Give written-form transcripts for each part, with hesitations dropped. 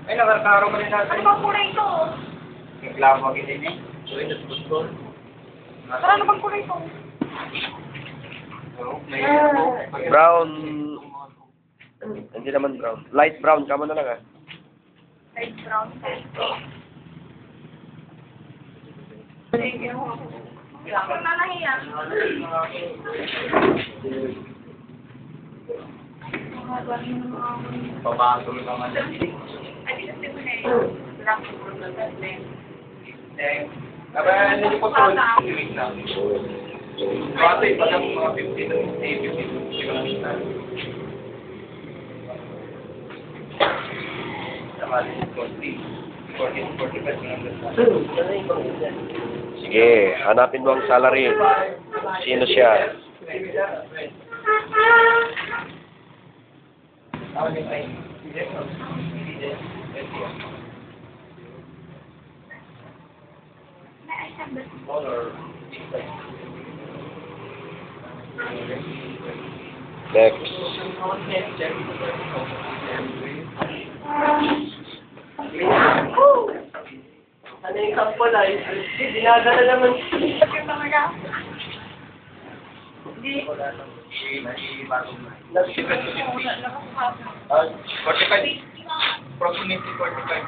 Ay, nakakaro mo rin natin. Ano bang kulay ito? Reklamo ka din eh. Uy, nagpustol. Ano bang kulay ito? Brown. Hindi naman brown. Light brown. Kama na lang ah. Light brown. Ako na nahiya. Pabatol naman. Kaya hindi po ito. Kasi pag ang mga 50 to 50 kilometer. Tama rin 40-45 kilometer. Sige, hanapin mo ang salary. Sino siya? Next. Ano yung kapwa na? Dinadala naman. Hindi. 45. Approximately 45.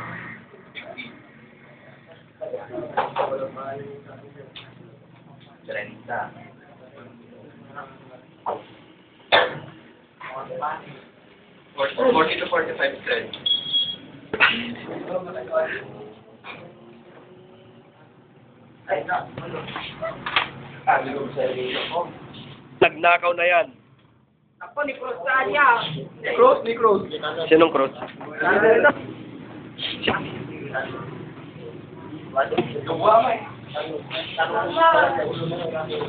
40 to 45 thread. Nagnakaw na yan. Ako ni Cruz Sadia. Ni Cruz. Sinong Cruz?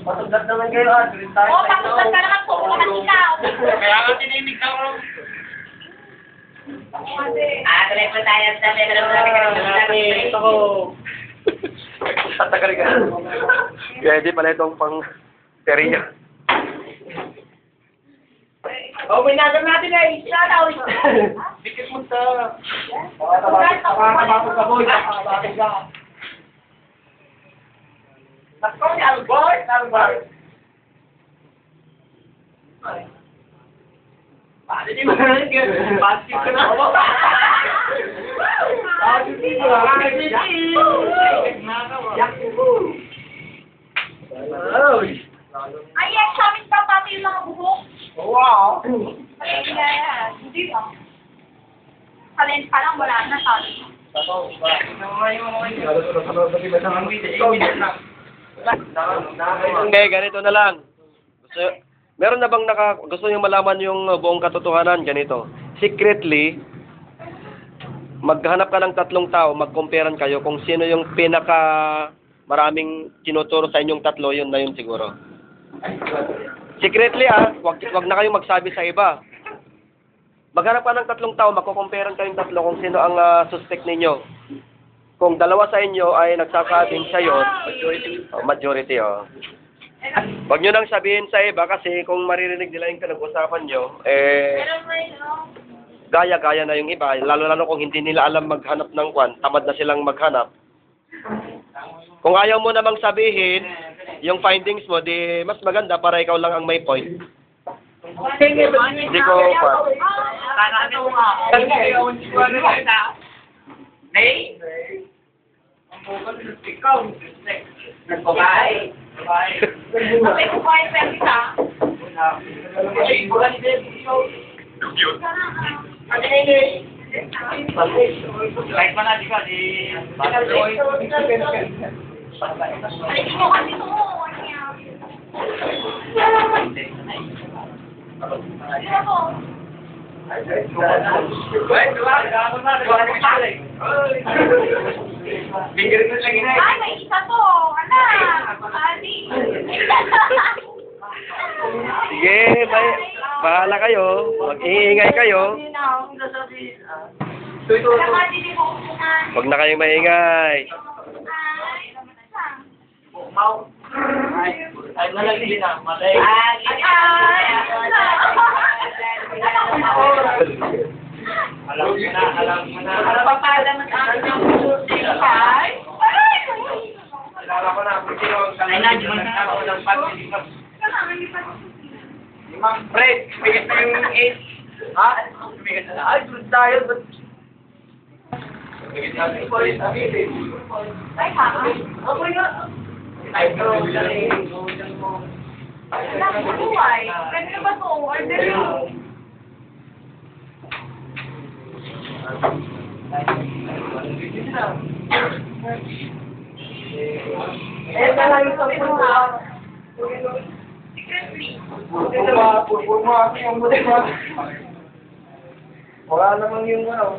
Patugat naman kayo ah. Oo, patugat ka naman po. Ikaw. Kaya nga tinimig ka ko. Tuloy po tayo sa Ito ko. Tatagal ka. Kaya di pala itong pang teriya. Oh, may nagal natin eh. Shoutout. Dikit mo sa... Makakabakot ka boy. Makakabakot ka. Ako si Albert. Paano di mo na rin yun? Pasip ka na. Ay, yes, sa amin pa pati yung mga buhok. Wow. Hindi ah. Talent pa lang, wala na tali. Okay, ganito na lang. Meron na bang gusto niyo malaman yung buong katotohanan? Ganito. Secretly, maghanap ka ng 3 tao, mag-comparean kayo kung sino yung pinaka maraming tinuturo sa inyong 3, yun na yun siguro. Secretly wag na kayong magsabi sa iba. Maghanap ka ng 3 tao, magko-comparean kayong 3 kung sino ang suspect ninyo. Kung 2 sa inyo ay nagsasabing siya yun, majority. Wag nyo nang sabihin sa iba kasi kung maririnig nila yung pinag-usapan nyo, gaya-gaya na yung iba, lalo-lalo kung hindi nila alam maghanap ng kwan, tamad na silang maghanap. Kung ayaw mo namang sabihin yung findings mo, di mas maganda para ikaw lang ang may point. Hindi ko pa. Kasi kung kaya pwede ka. Like pa na, di ba? Ay, mo kasi ito. Ano yan? Ano po? Ay, may isa to. Ali. Sige, bahala kayo. Mag-iingay kayo. Wag na kayong maingay. Ay, malagli na. Malay. Alam mo na. Papala ng aking birthday. Ay! Kilala ko na. Ay, nagkakaroon ko ng pati. Kailangan niyo pa. Ma'am, Fred, bigat na yung 8. Ha? Bigat na. Ay, good tayo, but... Bigat natin po rin. Ay, haka. Okay nga. Ay, bro. Buhay. Pwede na ba ito? Order mo. Eh, lang yung sampung buwan. Secretly. Wala naman yung ano.